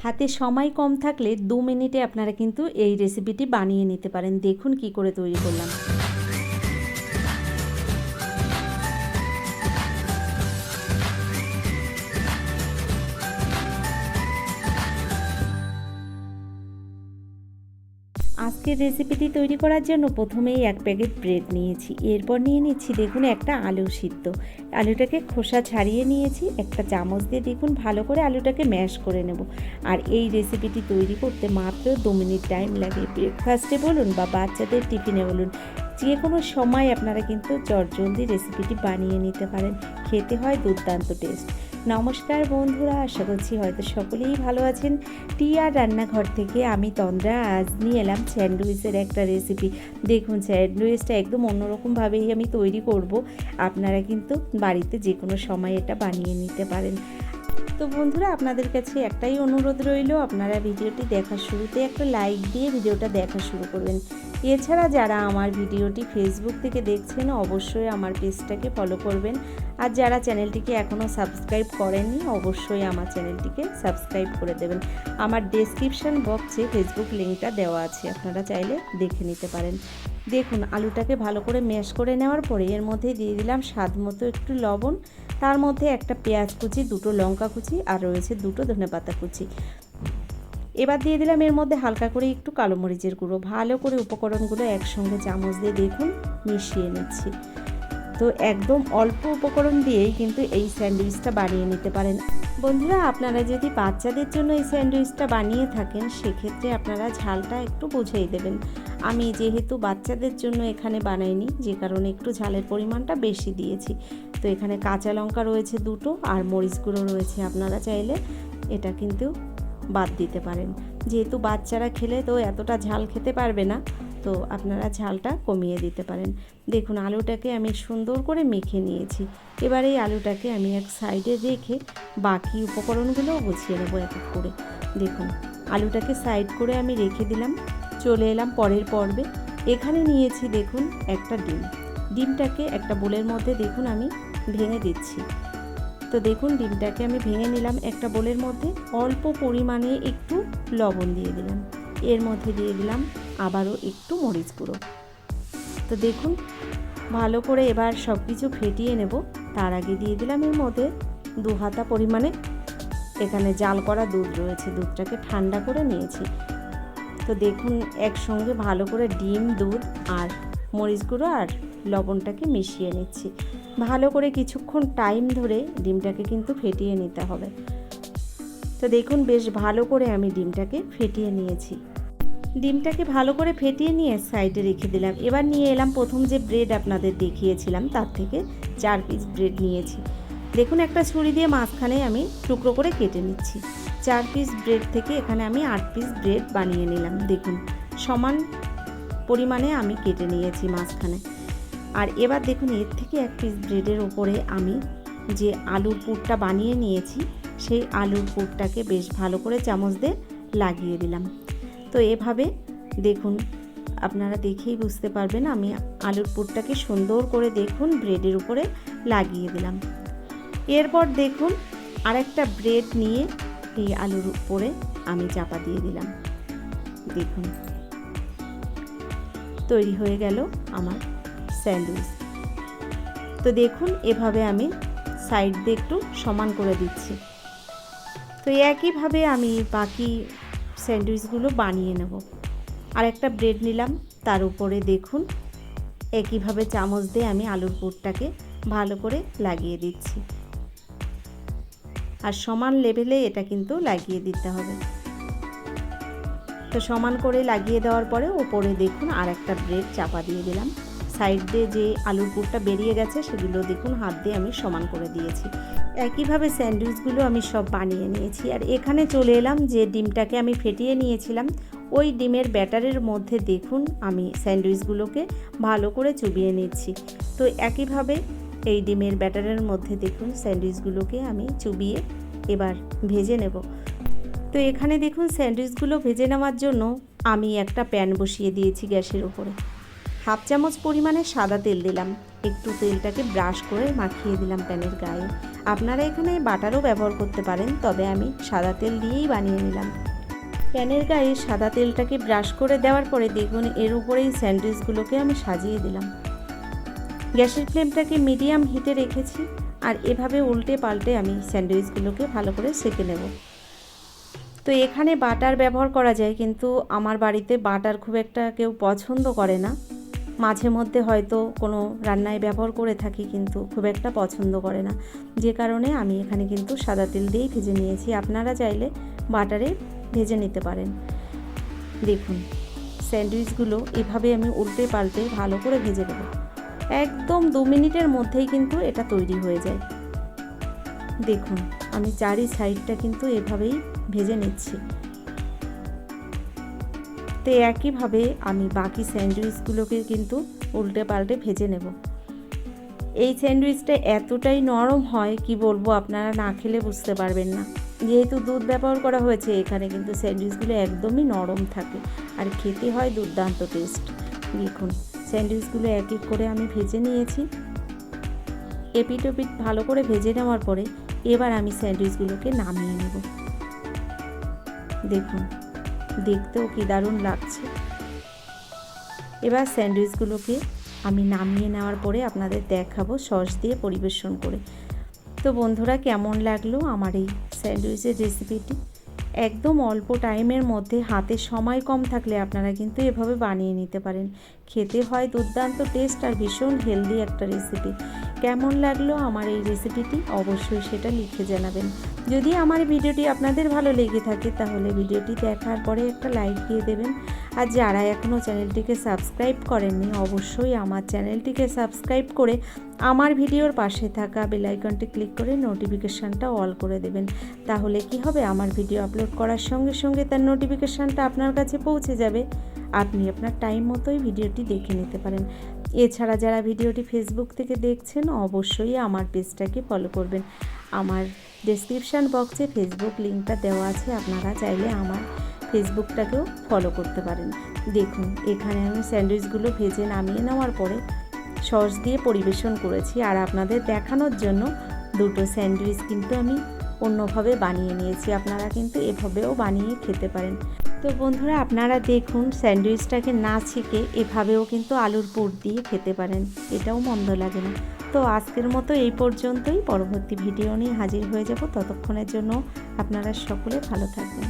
হাতে সময় কম থাকলে 2 মিনিটে আপনারা কিন্তু এই রেসিপিটি বানিয়ে নিতে পারেন। দেখুন কি করে তৈরি করলাম। আজকের রেসিপিটি তৈরি করার জন্য প্রথমেই 1 প্যাকেট ব্রেড নিয়েছি। এরপর নিয়ে নিচ্ছি দেখুন একটা আলু সিদ্ধ। আলুটাকে খোসা ছাড়িয়ে নিয়েছি। একটা চামচ দিয়ে দেখুন ভালো করে আলুটাকে ম্যাশ করে নেব। আর এই রেসিপিটি তৈরি করতে মাত্র 2 মিনিট টাইম লাগে। ব্রেকফাস্টে বলুন বা বাচ্চাদের টিফিনে বলুন, যে কোনো সময় আপনারা কিন্তু চটজলদি রেসিপিটি বানিয়ে নিতে পারেন। খেতে হয় দুর্দান্ত টেস্ট। নমস্কার বন্ধুরা, আশা করছি হয়তো সকলেই ভালো আছেন। টিয়ার রান্নাঘর থেকে আমি তন্দ্রা আজ নিয়ে এলাম স্যান্ডউইচের একটা রেসিপি। দেখুন স্যান্ডউইচটা একদম অন্যরকমভাবেই আমি তৈরি করব। আপনারা কিন্তু বাড়িতে যে কোনো সময় এটা বানিয়ে নিতে পারেন। তো বন্ধুরা, আপনাদের কাছে একটাই অনুরোধ রইল, আপনারা ভিডিওটি দেখার শুরুতে একটা লাইক দিয়ে ভিডিওটা দেখা শুরু করবেন। এছাড়া যারা আমার ভিডিওটি ফেসবুক থেকে দেখছেন অবশ্যই আমার পেজটাকে ফলো করবেন। আর যারা চ্যানেলটিকে এখনও সাবস্ক্রাইব করেননি অবশ্যই আমার চ্যানেলটিকে সাবস্ক্রাইব করে দেবেন। আমার ডেসক্রিপশন বক্সে ফেসবুক লিঙ্কটা দেওয়া আছে, আপনারা চাইলে দেখে নিতে পারেন। দেখুন আলুটাকে ভালো করে ম্যাশ করে নেওয়ার পরে এর মধ্যে দিয়ে দিলাম স্বাদ মতো একটু লবণ, তার মধ্যে একটা পেঁয়াজ কুচি, 2টো লঙ্কা কুচি আর রয়েছে 2টো ধনেপাতা কুচি। এবার দিয়ে দিলাম এর মধ্যে হালকা করে একটু কালো মরিচের গুঁড়ো। ভালো করে উপকরণগুলো একসঙ্গে চামচ দিয়ে দেখুন মিশিয়ে নিচ্ছি। তো একদম অল্প উপকরণ দিয়েই কিন্তু এই স্যান্ডউইচটা বানিয়ে নিতে পারেন। বন্ধুরা, আপনারা যদি বাচ্চাদের জন্য এই স্যান্ডউইচটা বানিয়ে থাকেন সেক্ষেত্রে আপনারা ঝালটা একটু বুঝেই দেবেন। আমি যেহেতু বাচ্চাদের জন্য এখানে বানাইনি, যে কারণে একটু ঝালের পরিমাণটা বেশি দিয়েছি। তো এখানে কাঁচা লঙ্কা রয়েছে 2টো আর মরিচ গুঁড়ো রয়েছে, আপনারা চাইলে এটা কিন্তু বাদ দিতে পারেন। যেহেতু বাচ্চারা খেলে তো এতটা ঝাল খেতে পারবে না, তো আপনারা ঝালটা কমিয়ে দিতে পারেন। দেখুন আলুটাকে আমি সুন্দর করে মেখে নিয়েছি। এবার এই আলুটাকে আমি এক সাইডে রেখে বাকি উপকরণগুলোও গুছিয়ে নেবো এক এক করে। দেখুন আলুটাকে সাইড করে আমি রেখে দিলাম। চলে এলাম পরের পর্বে। এখানে নিয়েছি দেখুন একটা ডিম। ডিমটাকে একটা বোলের মধ্যে দেখুন আমি ভেঙে দিচ্ছি। তো দেখুন ডিমটাকে আমি ভেঙে নিলাম একটা বোলের মধ্যে। অল্প পরিমাণে একটু লবণ দিয়ে দিলাম। এর মধ্যে দিয়ে দিলাম আবারও একটু মরিচ গুঁড়ো। তো দেখুন ভালো করে এবার সব কিছু ফেটিয়ে নেব। তার আগে দিয়ে দিলাম এর মধ্যে 2 হাতা পরিমাণে এখানে জাল করা দুধ রয়েছে। দুধটাকে ঠান্ডা করে নিয়েছি। তো দেখুন একসঙ্গে ভালো করে ডিম, দুধ আর মরিচ গুঁড়ো আর লবণটাকে মিশিয়ে নিচ্ছি। ভালো করে কিছুক্ষণ টাইম ধরে ডিমটাকে কিন্তু ফেটিয়ে নিতে হবে। তো দেখুন বেশ ভালো করে আমি ডিমটাকে ফেটিয়ে নিয়েছি। ডিমটাকে ভালো করে ফেটিয়ে নিয়ে সাইডে রেখে দিলাম। এবার নিয়ে এলাম প্রথম যে ব্রেড আপনাদের দেখিয়েছিলাম তার থেকে 4 পিস ব্রেড নিয়েছি। দেখুন একটা ছুরি দিয়ে মাঝখানে আমি টুকরো করে কেটে নিচ্ছি। 4 পিস ব্রেড থেকে এখানে আমি 8 পিস ব্রেড বানিয়ে নিলাম। দেখুন সমান পরিমাণে আমি কেটে নিয়েছি মাঝখানে। আর এবার দেখুন এর থেকে 1 পিস ব্রেডের ওপরে আমি যে আলুর পুরটা বানিয়ে নিয়েছি সেই আলুর পুরটাকে বেশ ভালো করে চামচ দিয়ে লাগিয়ে দিলাম। তো এভাবে দেখুন আপনারা দেখেই বুঝতে পারবেন আমি আলুর পুরটাকে সুন্দর করে দেখুন ব্রেডের উপরে লাগিয়ে দিলাম। এরপর দেখুন আরেকটা ব্রেড নিয়ে এই আলুর উপরে আমি চাপা দিয়ে দিলাম। দেখুন তৈরি হয়ে গেল আমার স্যান্ডউইচ। তো দেখুন এভাবে আমি সাইড দিয়ে একটু সমান করে দিচ্ছি। তো একইভাবে আমি বাকি স্যান্ডউইচগুলো বানিয়ে নেব। আর একটা ব্রেড নিলাম, তার উপরে দেখুন একইভাবে চামচ দিয়ে আমি আলুর পুরটাকে ভালো করে লাগিয়ে দিচ্ছি। আর সমান লেভেলে এটা কিন্তু লাগিয়ে দিতে হবে। তো সমান করে লাগিয়ে দেওয়ার পরে ওপরে দেখুন আর একটা ব্রেড চাপা দিয়ে দিলাম। সাইড দিয়ে যে আলুর পুরটা বেরিয়ে গেছে সেগুলো দেখুন হাত দিয়ে আমি সমান করে দিয়েছি। একইভাবে স্যান্ডউইচগুলো আমি সব বানিয়ে নিয়েছি। আর এখানে চলে এলাম যে ডিমটাকে আমি ফেটিয়ে নিয়েছিলাম ওই ডিমের ব্যাটারের মধ্যে দেখুন আমি স্যান্ডউইচগুলোকে ভালো করে চুবিয়ে নিচ্ছি। তো একইভাবে এই ডিমের ব্যাটারের মধ্যে দেখুন স্যান্ডউইচগুলোকে আমি চুবিয়ে এবার ভেজে নেব। তো এখানে দেখুন স্যান্ডউইচগুলো ভেজে নেওয়ার জন্য আমি একটা প্যান বসিয়ে দিয়েছি গ্যাসের উপরে। 1/2 চামচ পরিমাণে সাদা তেল দিলাম। একটু তেলটাকে ব্রাশ করে মাখিয়ে দিলাম প্যানের গায়ে। আপনারা এখানে বাটারও ব্যবহার করতে পারেন, তবে আমি সাদা তেল দিয়েই বানিয়ে নিলাম। প্যানের গায়ে সাদা তেলটাকে ব্রাশ করে দেওয়ার পরে দেখুন এর উপরেই স্যান্ডউইচগুলোকে আমি সাজিয়ে দিলাম। গ্যাসের ফ্লেমটাকে মিডিয়াম হিটে রেখেছি আর এভাবে উল্টে পাল্টে আমি স্যান্ডউইচগুলোকে ভালো করে সেঁকে নেব। তো এখানে বাটার ব্যবহার করা যায়, কিন্তু আমার বাড়িতে বাটার খুব একটা কেউ পছন্দ করে না। মাঝে মধ্যে হয়তো কোনো রান্নায় ব্যবহার করে থাকি, কিন্তু খুব একটা পছন্দ করে না, যে কারণে আমি এখানে কিন্তু সাদা তেল দিয়েই ভেজে নিয়েছি। আপনারা চাইলে বাটারে ভেজে নিতে পারেন। দেখুন স্যান্ডউইচগুলো এভাবে আমি উল্টে পাল্টে ভালো করে ভেজে দেবো। একদম 2 মিনিটের মধ্যেই কিন্তু এটা তৈরি হয়ে যায়। দেখুন আমি চারি সাইডটা কিন্তু এভাবেই ভেজে নিচ্ছি। তো একইভাবে আমি বাকি স্যান্ডউইচগুলোকে কিন্তু উল্টে পাল্টে ভেজে নেব। এই স্যান্ডউইচটা এতটাই নরম হয় কি বলবো, আপনারা না খেলে বুঝতে পারবেন না। যেহেতু দুধ ব্যবহার করা হয়েছে এখানে, কিন্তু স্যান্ডউইচগুলো একদমই নরম থাকে আর খেতে হয় দুর্দান্ত টেস্ট। দেখুন স্যান্ডউইচগুলো এক এক করে আমি ভেজে নিয়েছি। এপিট ওপিট ভালো করে ভেজে নেওয়ার পরে এবার আমি স্যান্ডউইচগুলোকে নামিয়ে নেব। দেখুন দেখতেও কি দারুণ লাগছে। এবার স্যান্ডউইচগুলোকে আমি নামিয়ে নেওয়ার পরে আপনাদের দেখাবো সস দিয়ে পরিবেশন করে। তো বন্ধুরা, কেমন লাগলো আমার এই স্যান্ডউইচের রেসিপিটি? একদম অল্প টাইমের মধ্যে, হাতে সময় কম থাকলে আপনারা কিন্তু এভাবে বানিয়ে নিতে পারেন। খেতে হয় দুর্দান্ত টেস্ট আর ভীষণ হেলদি একটা রেসিপি। কেমন লাগলো আমার এই রেসিপিটি অবশ্যই সেটা লিখে জানাবেন। যদি আমার ভিডিওটি আপনাদের ভালো লেগে থাকে তাহলে ভিডিওটি দেখার পরে একটা লাইক দিয়ে দেবেন। আর যারা এখনও চ্যানেলটিকে সাবস্ক্রাইব করেননি অবশ্যই আমার চ্যানেলটিকে সাবস্ক্রাইব করে আমার ভিডিওর পাশে থাকা বেল আইকনটি ক্লিক করে নোটিফিকেশানটা অল করে দেবেন। তাহলে কি হবে, আমার ভিডিও আপলোড করার সঙ্গে সঙ্গে তার নোটিফিকেশানটা আপনার কাছে পৌঁছে যাবে। আপনি আপনার টাইম মতোই ভিডিওটি দেখে নিতে পারেন। এছাড়া যারা ভিডিওটি ফেসবুক থেকে দেখছেন অবশ্যই আমার পেজটাকে ফলো করবেন। আমার ডেসক্রিপশান বক্সে ফেসবুক লিঙ্কটা দেওয়া আছে, আপনারা চাইলে আমার ফেসবুকটাকেও ফলো করতে পারেন। দেখুন এখানে আমি স্যান্ডউইচগুলো ভেজে নামিয়ে নেওয়ার পরে সস দিয়ে পরিবেশন করেছি, আর আপনাদের দেখানোর জন্য দুটো স্যান্ডউইচ কিন্তু আমি অন্যভাবে বানিয়ে নিয়েছি। আপনারা কিন্তু এভাবেও বানিয়ে খেতে পারেন। তো বন্ধুরা, আপনারা দেখুন স্যান্ডউইচটাকে না ছেঁকে এভাবেও কিন্তু আলুর পুর দিয়ে খেতে পারেন, এটাও মন্দ লাগে না। তো আজকের মতো এই পর্যন্তই। পরবর্তী ভিডিও নিয়ে হাজির হয়ে যাব। ততক্ষণের জন্য আপনারা সকলে ভালো থাকবেন।